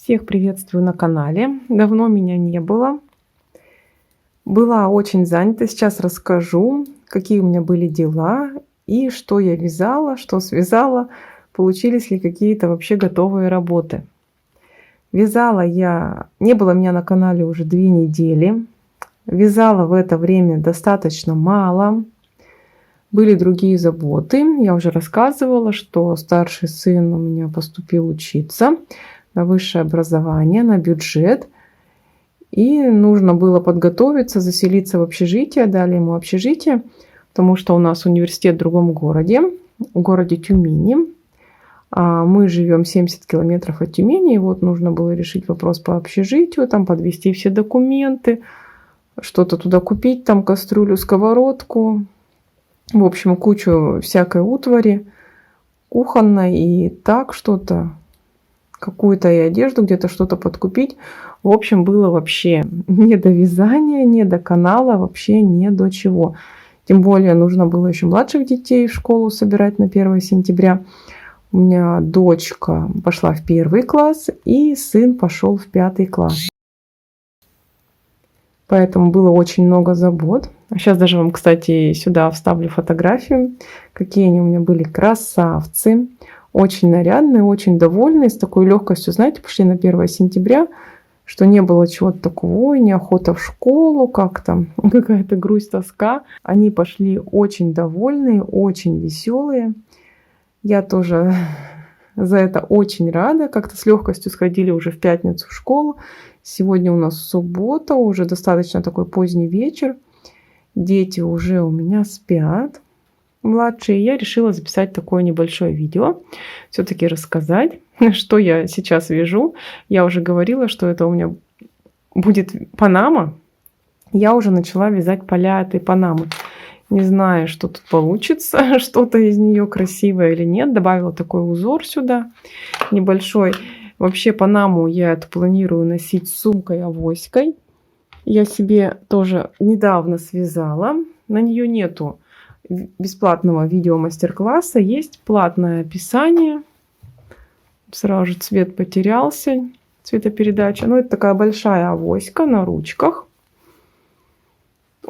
Всех приветствую на канале. Давно меня не было. Была очень занята. Сейчас расскажу, какие у меня были дела и что я вязала, что связала, получились ли какие-то вообще готовые работы. Вязала я, не было меня на канале уже 2 недели. Вязала в это время достаточно мало. Были другие заботы. Я уже рассказывала, что старший сын у меня поступил учиться на высшее образование, на бюджет. И нужно было подготовиться, заселиться в общежитие. Дали ему общежитие, потому что у нас университет в другом городе, в городе Тюмени. А мы живем 70 километров от Тюмени. И вот нужно было решить вопрос по общежитию, там подвести все документы, что-то туда купить, там кастрюлю, сковородку. В общем, кучу всякой утвари кухонной и так что-то, какую-то и одежду, где-то что-то подкупить. В общем, было вообще не до вязания, не до канала, вообще не до чего. Тем более нужно было еще младших детей в школу собирать на 1 сентября. У меня дочка пошла в 1 класс, и сын пошел в 5 класс. Поэтому было очень много забот. Сейчас даже вам, кстати, сюда вставлю фотографию, какие они у меня были красавцы. Очень нарядные, очень довольные, с такой легкостью, знаете, пошли на 1 сентября, что не было чего-то такого, ой, неохота в школу, как-то какая-то грусть, тоска. Они пошли очень довольные, очень веселые. Я тоже за это очень рада. Как-то с легкостью сходили уже в пятницу в школу. Сегодня у нас суббота, уже достаточно такой поздний вечер. Дети уже у меня спят, младшие. Я решила записать такое небольшое видео. Все-таки рассказать, что я сейчас вяжу. Я уже говорила, что это у меня будет панама. Я уже начала вязать поля этой панамы. Не знаю, что тут получится, что-то из нее красивое или нет. Добавила такой узор сюда небольшой. Вообще панаму я эту планирую носить с сумкой-авоськой. Я себе тоже недавно связала. На нее нету бесплатного видео мастер-класса. Есть платное описание. Сразу же цвет потерялся. Цветопередача. Но это такая большая авоська на ручках.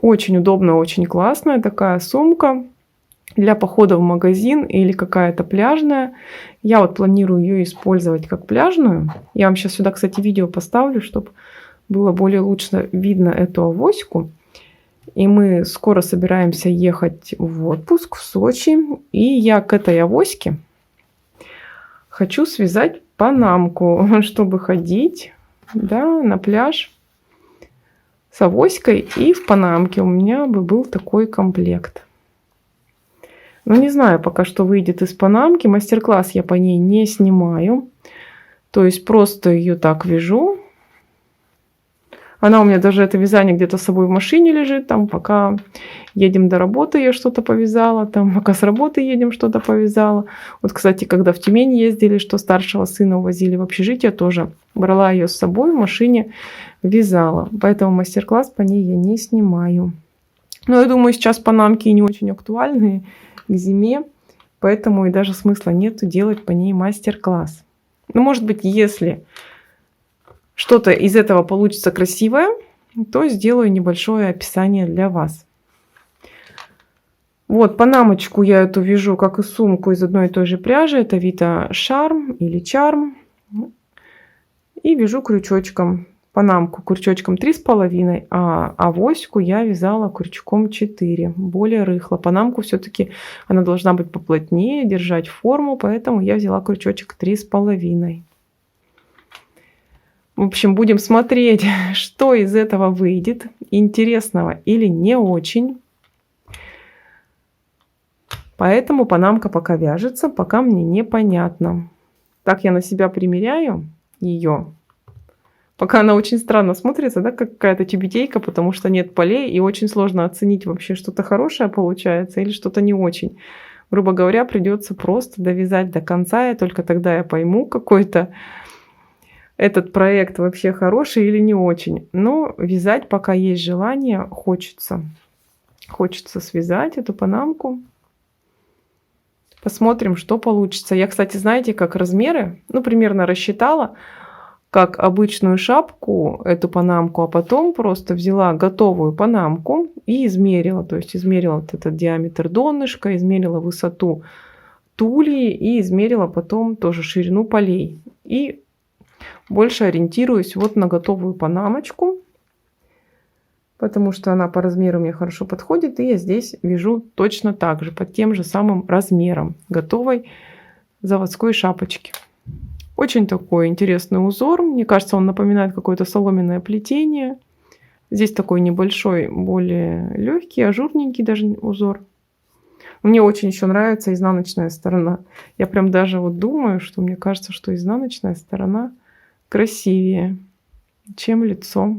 Очень удобно, очень классная такая сумка для похода в магазин или какая-то пляжная. Я вот планирую ее использовать как пляжную. Я вам сейчас сюда, кстати, видео поставлю, чтобы было более лучше видно эту авоську. И мы скоро собираемся ехать в отпуск в Сочи. И я к этой авоське хочу связать панамку, чтобы ходить, да, на пляж с авоськой и в панамке. У меня бы был такой комплект. Но не знаю пока, что выйдет из панамки. Мастер-класс я по ней не снимаю. То есть просто ее так вяжу. Она у меня даже, это вязание, где-то с собой в машине лежит. Там пока едем до работы, я что-то повязала. Там пока с работы едем, что-то повязала. Вот, кстати, когда в Тюмень ездили, что старшего сына увозили в общежитие, тоже брала ее с собой в машине, вязала. Поэтому мастер-класс по ней я не снимаю. Но я думаю, сейчас панамки не очень актуальные к зиме. Поэтому и даже смысла нету делать по ней мастер-класс. Ну, может быть, если что-то из этого получится красивое, то сделаю небольшое описание для вас. Вот панамочку я эту вяжу, как и сумку, из одной и той же пряжи. Это Vita Charm или Charm. И вяжу крючочком. Панамку крючочком 3,5, а авоську я вязала крючком 4. Более рыхло. Панамку все-таки она должна быть поплотнее, держать форму, поэтому я взяла крючочек 3,5. В общем, будем смотреть, что из этого выйдет. Интересного или не очень. Поэтому панамка пока вяжется, пока мне непонятно. Так я на себя примеряю ее. Пока она очень странно смотрится, да, как какая-то тюбетейка, потому что нет полей, и очень сложно оценить вообще, что-то хорошее получается или что-то не очень. Грубо говоря, придется просто довязать до конца, и только тогда я пойму, какой-то этот проект вообще хороший или не очень. Но вязать, пока есть желание, хочется. Хочется связать эту панамку. Посмотрим, что получится. Я, кстати, знаете, как размеры, ну, примерно рассчитала. как обычную шапку, эту панамку, а потом просто взяла готовую панамку и измерила. То есть измерила вот этот диаметр донышка, измерила высоту тули и измерила потом тоже ширину полей. И больше ориентируюсь вот на готовую панамочку, потому что она по размеру мне хорошо подходит. И я здесь вяжу точно так же, под тем же самым размером готовой заводской шапочки. Очень такой интересный узор. Мне кажется, он напоминает какое-то соломенное плетение. Здесь такой небольшой, более легкий, ажурненький даже узор. Мне очень еще нравится изнаночная сторона. Я прям даже вот думаю, что мне кажется, что изнаночная сторона красивее, чем лицо.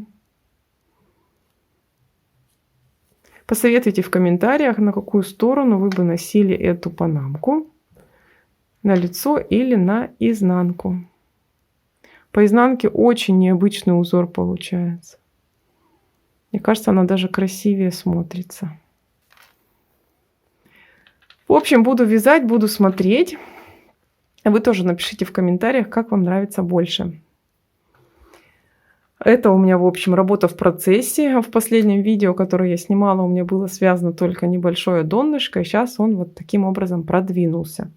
Посоветуйте в комментариях, на какую сторону вы бы носили эту панамку. На лицо или на изнанку. По изнанке очень необычный узор получается. Мне кажется, она даже красивее смотрится. В общем, буду вязать, буду смотреть. Вы тоже напишите в комментариях, как вам нравится больше. Это у меня, в общем, работа в процессе. В последнем видео, которое я снимала, у меня было связано только небольшое донышко. И сейчас он вот таким образом продвинулся.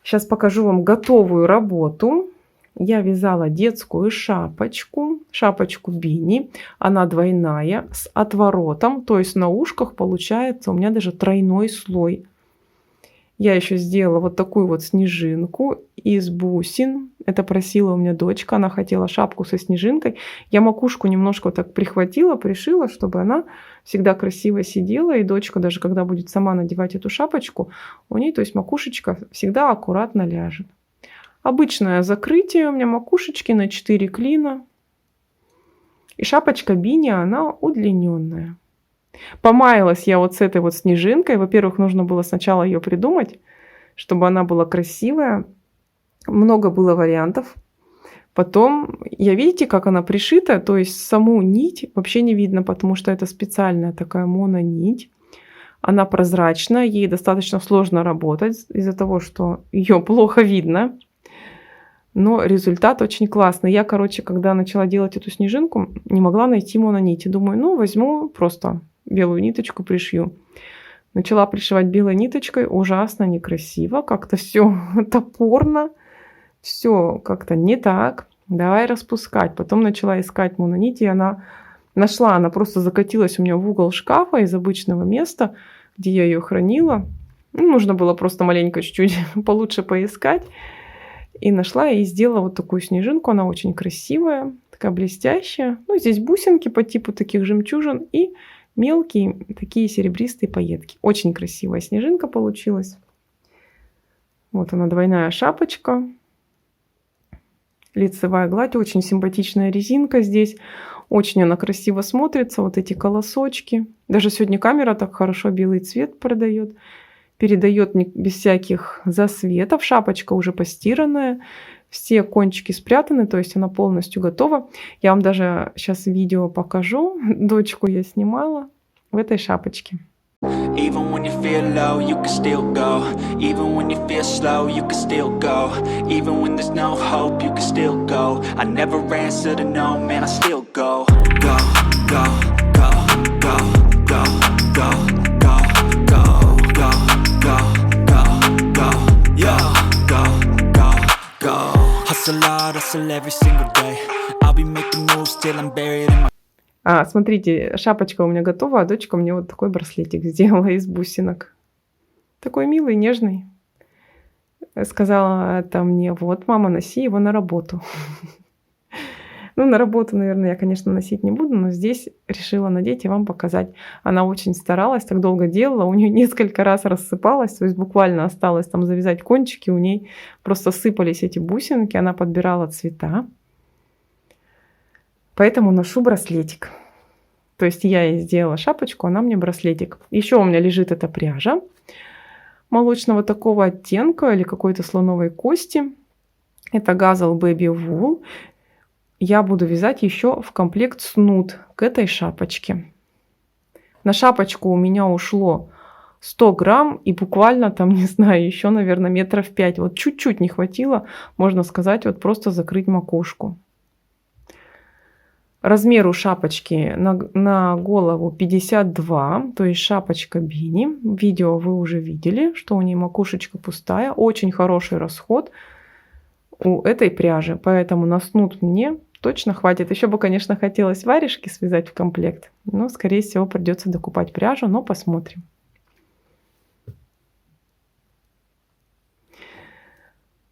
Сейчас покажу вам готовую работу. Я вязала детскую шапочку, шапочку бини. Она двойная, с отворотом. То есть на ушках получается у меня даже тройной слой. Я еще сделала вот такую вот снежинку из бусин. Это просила у меня дочка. Она хотела шапку со снежинкой. Я макушку немножко вот так прихватила, пришила, чтобы она всегда красиво сидела. И дочка, даже когда будет сама надевать эту шапочку, у нее, то есть макушечка всегда аккуратно ляжет. Обычное закрытие у меня макушечки на 4 клина. И шапочка бини, она удлиненная. Помаялась я вот с этой вот снежинкой. Во-первых, нужно было сначала ее придумать, чтобы она была красивая. Много было вариантов. Потом, видите, как она пришита, то есть саму нить вообще не видно, потому что это специальная такая мононить. Она прозрачная, ей достаточно сложно работать из-за того, что ее плохо видно. Но результат очень классный. Я, короче, когда начала делать эту снежинку, не могла найти мононити. Думаю, ну, возьму просто белую ниточку, пришью. Начала пришивать белой ниточкой. Ужасно некрасиво. Как-то все топорно. Все как-то не так. Давай распускать. Потом начала искать мононити. И она нашла. Она просто закатилась у меня в угол шкафа из обычного места, где я ее хранила. Ну, нужно было просто маленько чуть-чуть получше поискать. И нашла и сделала вот такую снежинку. Она очень красивая, такая блестящая. Ну, здесь бусинки по типу таких жемчужин и мелкие такие серебристые пайетки. Очень красивая снежинка получилась. Вот она, двойная шапочка. Лицевая гладь. Очень симпатичная резинка здесь. Очень она красиво смотрится. Вот эти колосочки. Даже сегодня камера так хорошо белый цвет продает. Передает без всяких засветов. Шапочка уже постиранная. Все кончики спрятаны, то есть она полностью готова. Я вам даже сейчас видео покажу. Дочку я снимала в этой шапочке. Even when you feel low, you can still go. Even when you feel slow, you can still go. Even when there's no hope, you can still go. I never answer to no, man, I still go. Go, go, go, go, go, go, go, go, go, go, go, go, yeah, go, go, go. Hustle hard, hustle every single day. I'll be making moves till I'm buried in my... Смотрите, шапочка у меня готова, а дочка мне вот такой браслетик сделала из бусинок. Такой милый, нежный. Сказала это мне, вот, мама, носи его на работу. Ну, на работу, наверное, я, конечно, носить не буду, но здесь решила надеть и вам показать. Она очень старалась, так долго делала, у нее несколько раз рассыпалась, то есть буквально осталось там завязать кончики, у ней просто сыпались эти бусинки, она подбирала цвета. Поэтому ношу браслетик. То есть я ей сделала шапочку, она мне браслетик. Еще у меня лежит эта пряжа молочного такого оттенка или какой-то слоновой кости. Это Gazel Baby Wool. Я буду вязать еще в комплект снуд к этой шапочке. На шапочку у меня ушло 100 грамм и буквально там, не знаю, еще, наверное, метров 5. Вот чуть-чуть не хватило, можно сказать, вот просто закрыть макушку. Размер у шапочки на голову 52, то есть шапочка бини. Видео вы уже видели, что у нее макушечка пустая. Очень хороший расход у этой пряжи, поэтому на снуд мне точно хватит. Еще бы, конечно, хотелось варежки связать в комплект, но, скорее всего, придется докупать пряжу, но посмотрим.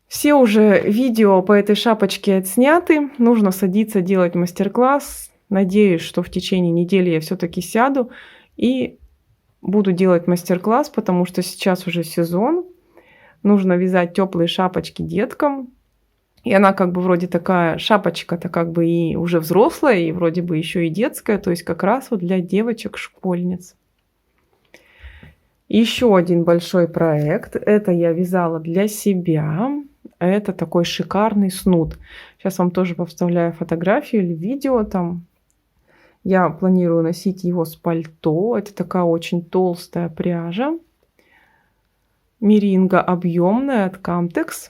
Все уже видео по этой шапочке отсняты. Нужно садиться делать мастер-класс. Надеюсь, что в течение недели я все-таки сяду и буду делать мастер-класс, потому что сейчас уже сезон. Нужно вязать теплые шапочки деткам. И она как бы вроде такая шапочка-то как бы и уже взрослая, и вроде бы еще и детская. То есть как раз вот для девочек-школьниц. Еще один большой проект. Это я вязала для себя. Это такой шикарный снуд. Сейчас вам тоже повставляю фотографию или видео там. Я планирую носить его с пальто. Это такая очень толстая пряжа. Меринга объемная от Camtex.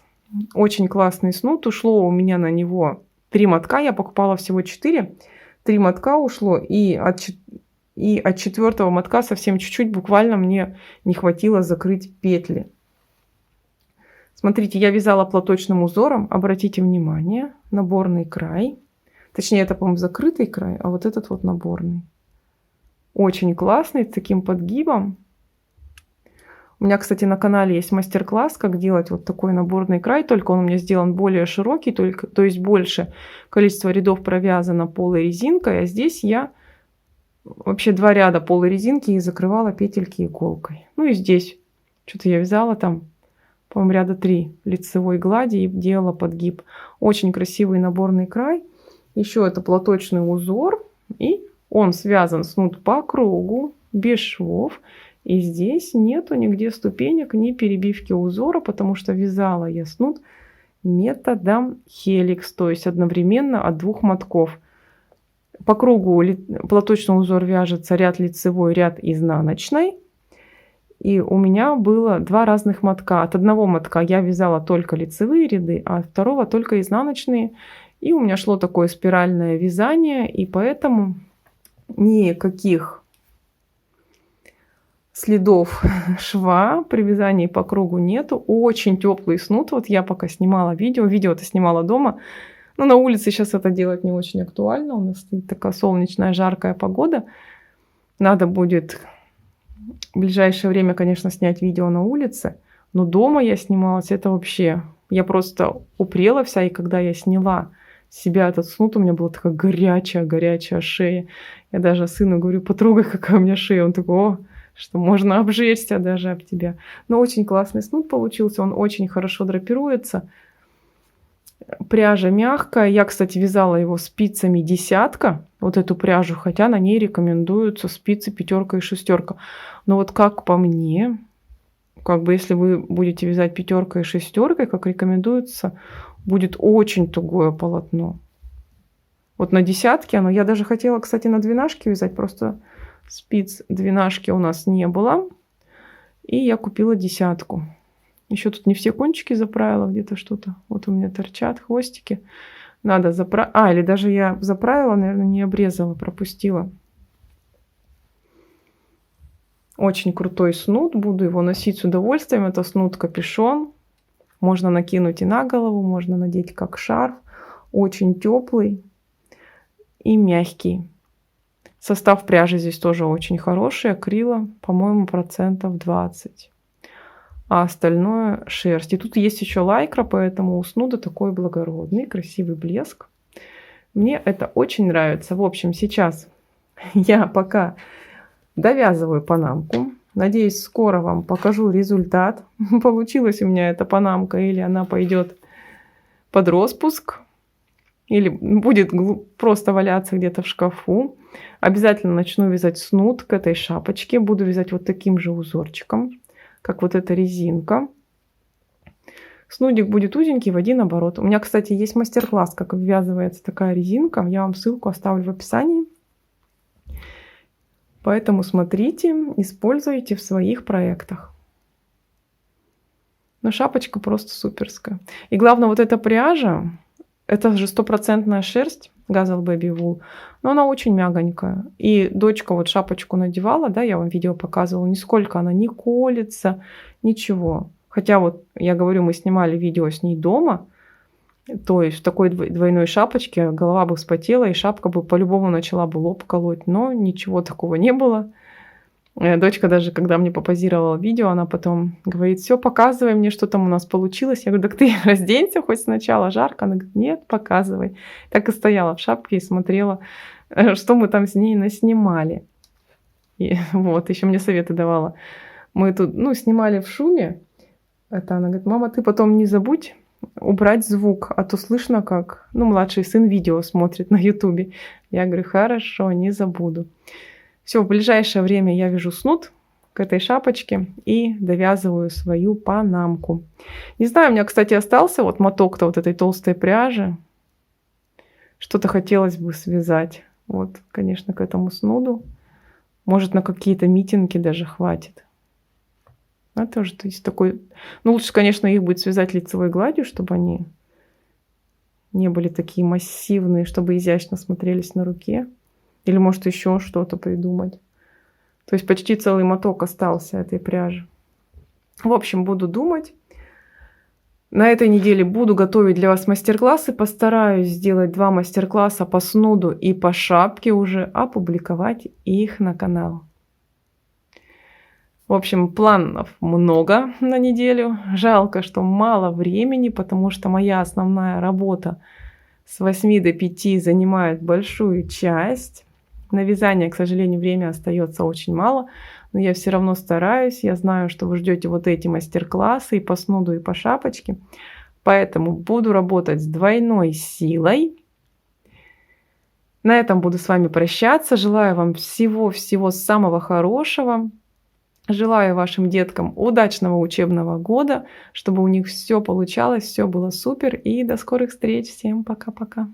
Очень классный снуд. Ушло у меня на него 3 мотка. Я покупала всего 4. 3 мотка ушло. И от 4-го мотка совсем чуть-чуть. Буквально мне не хватило закрыть петли. Смотрите, я вязала платочным узором. Обратите внимание, наборный край. Точнее, это, по-моему, закрытый край, а вот этот вот наборный. Очень классный, с таким подгибом. У меня, кстати, на канале есть мастер-класс, как делать вот такой наборный край. Только он у меня сделан более широкий, то есть больше количество рядов провязано полой резинкой. А здесь я вообще 2 ряда полой резинки и закрывала петельки иголкой. Ну и здесь что-то я вязала там, по-моему, ряда 3 лицевой глади и делала подгиб. Очень красивый наборный край. Еще это платочный узор. И он связан снуд по кругу, без швов. И здесь нету нигде ступенек, ни перебивки узора, потому что вязала я снуд методом хеликс, то есть одновременно от 2 мотков. По кругу платочный узор вяжется ряд лицевой, ряд изнаночной. И у меня было 2 разных мотка. От одного мотка я вязала только лицевые ряды, а от второго только изнаночные. И у меня шло такое спиральное вязание, и поэтому никаких следов шва при вязании по кругу нету. Очень теплый снуд. Вот я пока снимала видео. Видео-то снимала дома. Но на улице сейчас это делать не очень актуально. У нас стоит такая солнечная, жаркая погода. Надо будет в ближайшее время, конечно, снять видео на улице. Но дома я снималась. Это вообще... Я просто упрела вся. И когда я сняла с себя этот снуд, у меня была такая горячая шея. Я даже сыну говорю: потрогай, какая у меня шея. Он такой: о, что можно обжечься даже об тебя. Но очень классный снуд получился. Он очень хорошо драпируется. Пряжа мягкая. Я, кстати, вязала его спицами 10. Вот эту пряжу, хотя на ней рекомендуются спицы 5 и 6. Но вот как по мне, как бы если вы будете вязать 5 и 6, как рекомендуется, будет очень тугое полотно. Вот на 10 оно. Я даже хотела, кстати, на 12 вязать, просто спиц 12 у нас не было. И я купила 10. Еще тут не все кончики заправила, где-то что-то. Вот у меня торчат хвостики. Надо заправить. Или даже я заправила, наверное, не обрезала, пропустила. Очень крутой снуд. Буду его носить с удовольствием. Это снуд-капюшон. Можно накинуть и на голову, можно надеть как шарф. Очень теплый и мягкий. Состав пряжи здесь тоже очень хороший. Акрила, по-моему, 20%. А остальное шерсть. И тут есть еще лайкра, поэтому у снуда такой благородный, красивый блеск. Мне это очень нравится. В общем, сейчас я пока довязываю панамку. Надеюсь, скоро вам покажу результат. Получилась у меня эта панамка, или она пойдет под распуск, или будет просто валяться где-то в шкафу. Обязательно начну вязать снуд к этой шапочке. Буду вязать вот таким же узорчиком, как вот эта резинка. Снудик будет узенький в 1 оборот. У меня, кстати, есть мастер-класс, как ввязывается такая резинка. Я вам ссылку оставлю в описании. Поэтому смотрите, используйте в своих проектах. Но шапочка просто суперская. И главное, вот эта пряжа, это же стопроцентная шерсть Gazelle Baby Wool, но она очень мягонькая. И дочка вот шапочку надевала, да, я вам видео показывала, нисколько она не колется, ничего. Хотя вот, я говорю, мы снимали видео с ней дома, то есть в такой двойной шапочке голова бы вспотела, и шапка бы по-любому начала бы лоб колоть, но ничего такого не было. Дочка даже, когда мне попозировала видео, она потом говорит: все, показывай мне, что там у нас получилось. Я говорю: так ты разденься хоть сначала, жарко. Она говорит: нет, показывай. Так и стояла в шапке и смотрела, что мы там с ней наснимали. И вот, еще мне советы давала. Мы тут, снимали в шуме. Это она говорит: мама, ты потом не забудь убрать звук, а то слышно, как, младший сын видео смотрит на ютубе. Я говорю: хорошо, не забуду. Все, в ближайшее время я вяжу снуд к этой шапочке и довязываю свою панамку. Не знаю, у меня, кстати, остался вот моток-то вот этой толстой пряжи. Что-то хотелось бы связать. Вот, конечно, к этому снуду. Может, на какие-то митинги даже хватит. А тоже, то есть такой... лучше, конечно, их будет связать лицевой гладью, чтобы они не были такие массивные, чтобы изящно смотрелись на руке. Или, может, еще что-то придумать. То есть почти целый моток остался этой пряжи. В общем, буду думать. На этой неделе буду готовить для вас мастер-классы. Постараюсь сделать 2 мастер-класса по снуду и по шапке, уже опубликовать их на канал. В общем, планов много на неделю. Жалко, что мало времени, потому что моя основная работа с 8 до 5 занимает большую часть. На вязание, к сожалению, время остается очень мало, но я все равно стараюсь. Я знаю, что вы ждете вот эти мастер-классы и по снуду, и по шапочке. Поэтому буду работать с двойной силой. На этом буду с вами прощаться. Желаю вам всего-всего самого хорошего. Желаю вашим деткам удачного учебного года, чтобы у них все получалось, все было супер. И до скорых встреч. Всем пока-пока.